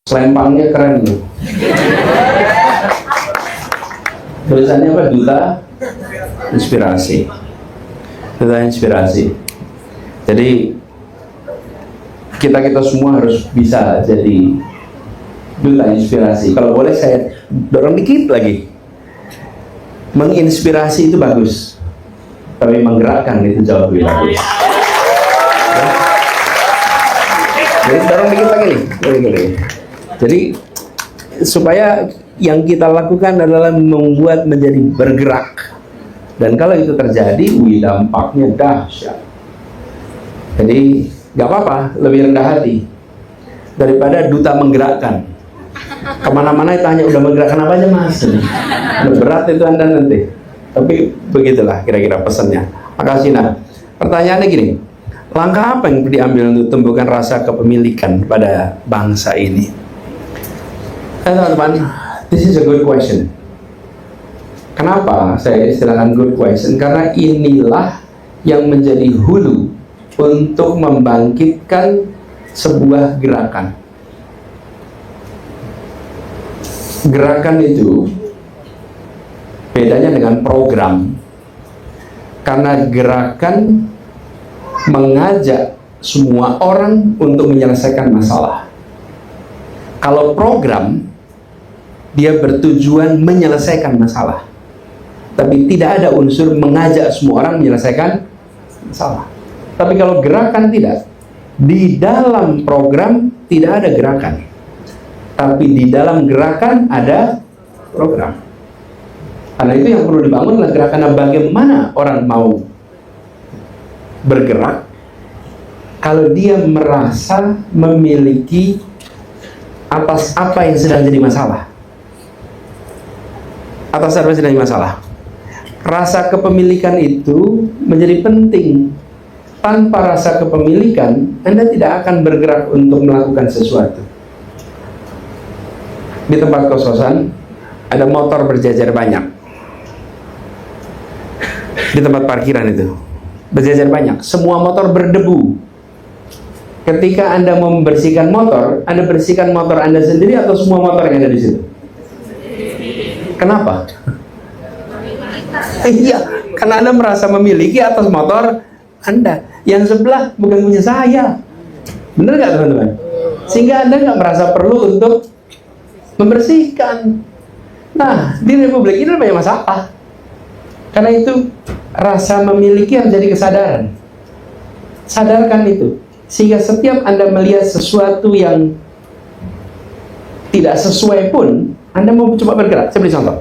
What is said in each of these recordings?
Selempangnya keren loh. Tulisannya apa? Duta Inspirasi. Duta Inspirasi. Jadi kita semua harus bisa jadi duta inspirasi. Kalau boleh saya dorong dikit lagi. Menginspirasi itu bagus, tapi menggerakkan itu jauh lebih bagus. Jadi dorong dikit lagi nih. Jadi supaya yang kita lakukan adalah membuat menjadi bergerak. Dan kalau itu terjadi, dampaknya dahsyat. Jadi gak apa-apa, lebih rendah hati daripada duta menggerakkan. Kemana-mana itu hanya udah menggerakkan apa aja mas. Berat itu Anda nanti. Tapi begitulah kira-kira pesannya. Makasih Nah. Pertanyaannya gini, langkah apa yang diambil untuk tumbuhkan rasa kepemilikan pada bangsa ini? Teman-teman, this is a good question. Kenapa saya istilahkan good question? Karena inilah yang menjadi hulu untuk membangkitkan sebuah gerakan. Gerakan itu bedanya dengan program, karena gerakan mengajak semua orang untuk menyelesaikan masalah. Kalau program, dia bertujuan menyelesaikan masalah, tapi tidak ada unsur mengajak semua orang menyelesaikan masalah. Tapi kalau gerakan tidak, di dalam program tidak ada gerakan, tapi di dalam gerakan ada program. Karena itu yang perlu dibangun adalah gerakan bagaimana orang mau bergerak kalau dia merasa memiliki atas apa yang sedang jadi masalah. Atas apa yang sedang jadi masalah. Rasa kepemilikan itu menjadi penting. Tanpa rasa kepemilikan, Anda tidak akan bergerak untuk melakukan sesuatu. Di tempat kos-kosan ada motor berjajar banyak. Di tempat parkiran itu berjajar banyak. Semua motor berdebu. Ketika Anda mau membersihkan motor, Anda bersihkan motor Anda sendiri atau semua motor yang ada di situ? Kenapa? Iya, karena Anda merasa memiliki atas motor Anda. Yang sebelah bukan punya saya. Benar nggak teman-teman? Sehingga Anda nggak merasa perlu untuk membersihkan. Nah, di Republik ini banyak masalah. Karena itu rasa memiliki harus jadi kesadaran. Sadarkan itu. Sehingga setiap Anda melihat sesuatu yang tidak sesuai pun, Anda mau coba bergerak. Saya beri contoh.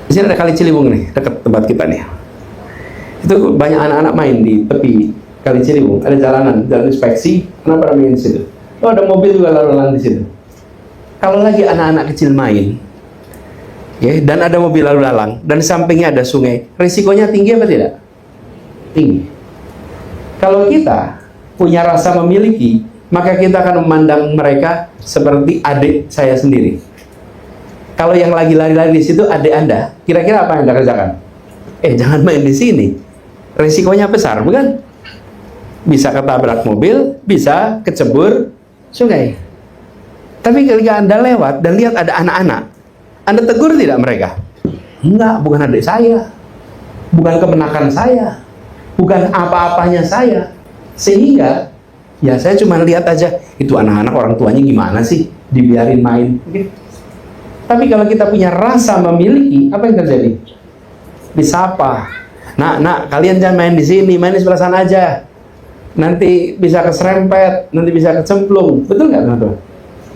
Di sini ada Kali Ciliwung nih, dekat tempat kita nih. Itu banyak anak-anak main di tepi Kali Ciliwung. Ada jalan inspeksi. Kenapa main di situ? Oh, ada mobil juga lalu-lalang di situ. Kalau lagi anak-anak kecil main, ya, dan ada mobil lalu lalang, dan di sampingnya ada sungai, risikonya tinggi apa tidak? Tinggi. Kalau kita punya rasa memiliki, maka kita akan memandang mereka seperti adik saya sendiri. Kalau yang lagi lari-lari di situ adik Anda, kira-kira apa yang Anda kerjakan? Jangan main di sini. Risikonya besar, bukan? Bisa ketabrak mobil, bisa kecebur sungai. Tapi ketika Anda lewat dan lihat ada anak-anak, Anda tegur tidak mereka? Enggak, bukan adik saya, bukan kemenakan saya, bukan apa-apanya saya. Sehingga ya saya cuma lihat aja, itu anak-anak orang tuanya gimana sih, dibiarin main. Tapi kalau kita punya rasa memiliki, apa yang terjadi? Disapa. Nak, kalian jangan main di sini, main di sebelah sana aja. Nanti bisa keserempet, nanti bisa kecemplung. Betul nggak teman-teman?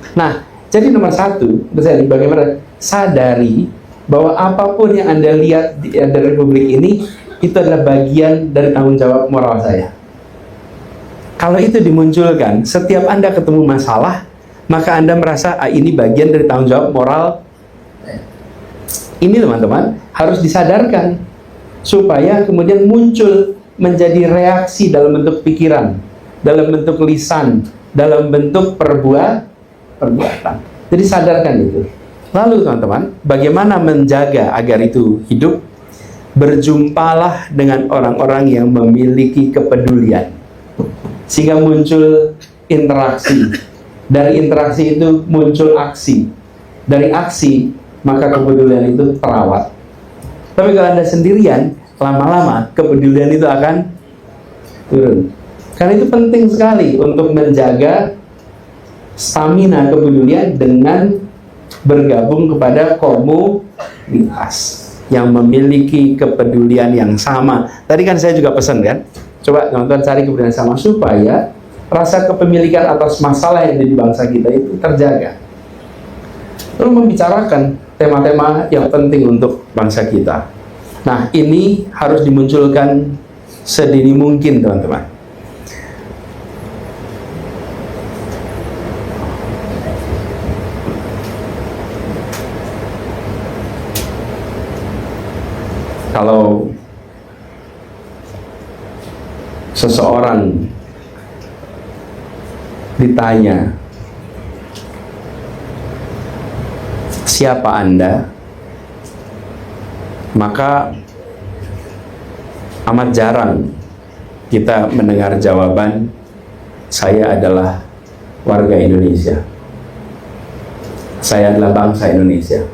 Nah, jadi nomor satu, bagaimana sadari bahwa apapun yang Anda lihat di Republik ini, itu adalah bagian dari tanggung jawab moral saya. Kalau itu dimunculkan, setiap Anda ketemu masalah, maka Anda merasa, ini bagian dari tanggung jawab moral. Ini teman-teman, harus disadarkan, supaya kemudian muncul menjadi reaksi dalam bentuk pikiran, dalam bentuk lisan, dalam bentuk perbuatan. Jadi sadarkan itu. Lalu teman-teman, bagaimana menjaga agar itu hidup? Berjumpalah dengan orang-orang yang memiliki kepedulian, sehingga muncul interaksi. Dari interaksi itu muncul aksi. Dari aksi, maka kepedulian itu terawat. Tapi kalau Anda sendirian, lama-lama kepedulian itu akan turun. Karena itu penting sekali untuk menjaga stamina kepedulian dengan bergabung kepada komunitas yang memiliki kepedulian yang sama. Tadi kan saya juga pesan kan, coba teman-teman cari kepedulian sama supaya rasa kepemilikan atas masalah yang ada di bangsa kita itu terjaga. Lalu membicarakan tema-tema yang penting untuk bangsa kita. Nah, ini harus dimunculkan sedini mungkin, teman-teman. Kalau seseorang ditanya, siapa Anda? Maka amat jarang kita mendengar jawaban, saya adalah warga Indonesia. Saya adalah bangsa Indonesia.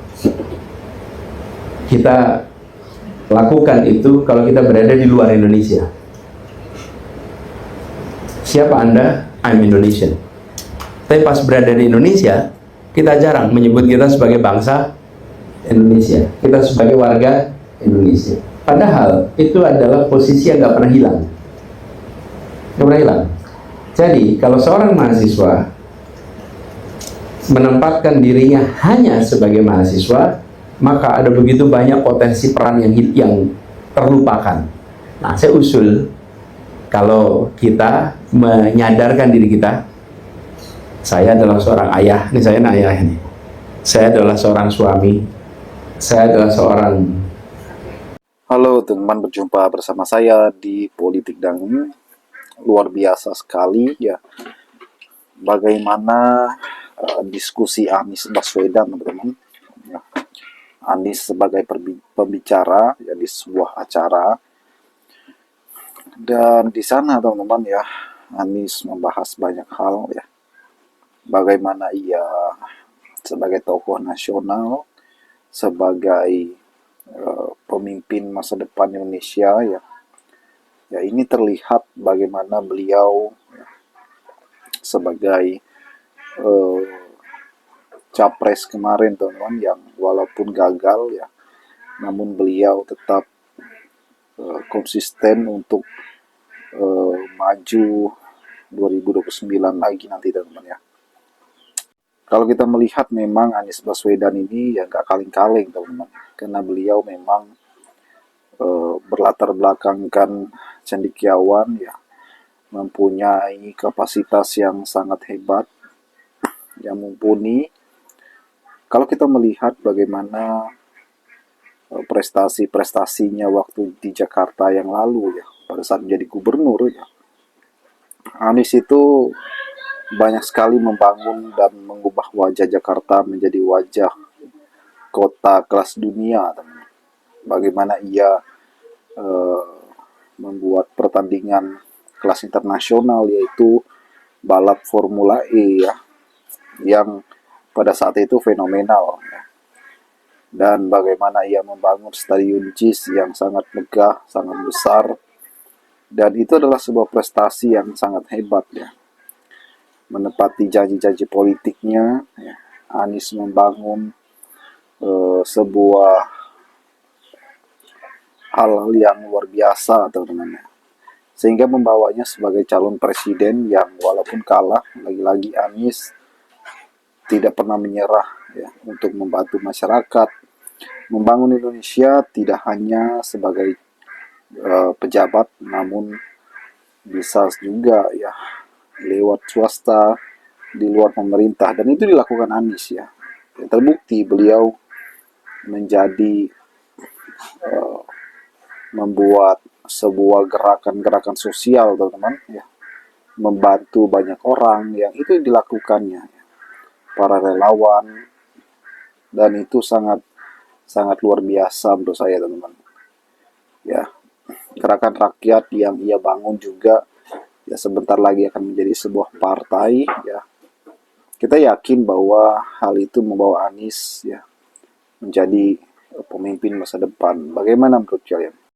Kita lakukan itu kalau kita berada di luar Indonesia. Siapa Anda? I'm Indonesian. Tapi pas berada di Indonesia, kita jarang menyebut kita sebagai bangsa Indonesia. Kita sebagai warga Indonesia. Padahal itu adalah posisi yang gak pernah hilang. Gak pernah hilang. Jadi kalau seorang mahasiswa menempatkan dirinya hanya sebagai mahasiswa, maka ada begitu banyak potensi peran yang terlupakan. Nah, saya usul kalau kita menyadarkan diri kita, saya adalah seorang ayah, ini saya ayah ini. Saya adalah seorang suami, saya adalah seorang. Halo teman, berjumpa bersama saya di Politik Dangu. Luar biasa sekali ya, bagaimana diskusi Anies Baswedan, teman-teman. Ya. Anies sebagai pembicara ya di sebuah acara, dan di sana teman-teman ya, Anies membahas banyak hal ya, bagaimana ia sebagai tokoh nasional, sebagai pemimpin masa depan Indonesia ya. Ya, ini terlihat bagaimana beliau ya, sebagai capres kemarin teman-teman, yang walaupun gagal ya, namun beliau tetap konsisten untuk maju 2029 lagi nanti teman-teman ya. Kalau kita melihat memang Anies Baswedan ini ya gak kaleng-kaleng teman-teman, karena beliau memang berlatar belakangkan cendekiawan ya, mempunyai kapasitas yang sangat hebat, yang mumpuni. Kalau kita melihat bagaimana prestasi-prestasinya waktu di Jakarta yang lalu ya, pada saat menjadi gubernur ya, Anies itu banyak sekali membangun dan mengubah wajah Jakarta menjadi wajah kota kelas dunia. Bagaimana ia membuat pertandingan kelas internasional, yaitu balap Formula E ya, yang pada saat itu fenomenal ya. Dan bagaimana ia membangun stadion JIS yang sangat megah, sangat besar, dan itu adalah sebuah prestasi yang sangat hebat ya. Menepati janji-janji politiknya ya, Anies membangun sebuah hal yang luar biasa teman-teman, sehingga membawanya sebagai calon presiden yang walaupun kalah, lagi-lagi Anies tidak pernah menyerah ya, untuk membantu masyarakat, membangun Indonesia tidak hanya sebagai pejabat, namun bisa juga ya lewat swasta, di luar pemerintah, dan itu dilakukan Anies ya. Terbukti beliau menjadi membuat sebuah gerakan-gerakan sosial teman-teman ya, membantu banyak orang, yang itu dilakukannya ya, para relawan, dan itu sangat luar biasa menurut saya teman-teman ya. Gerakan rakyat yang ia bangun juga ya, sebentar lagi akan menjadi sebuah partai ya, Kita yakin bahwa hal itu membawa Anies ya menjadi pemimpin masa depan. Bagaimana menurut kalian?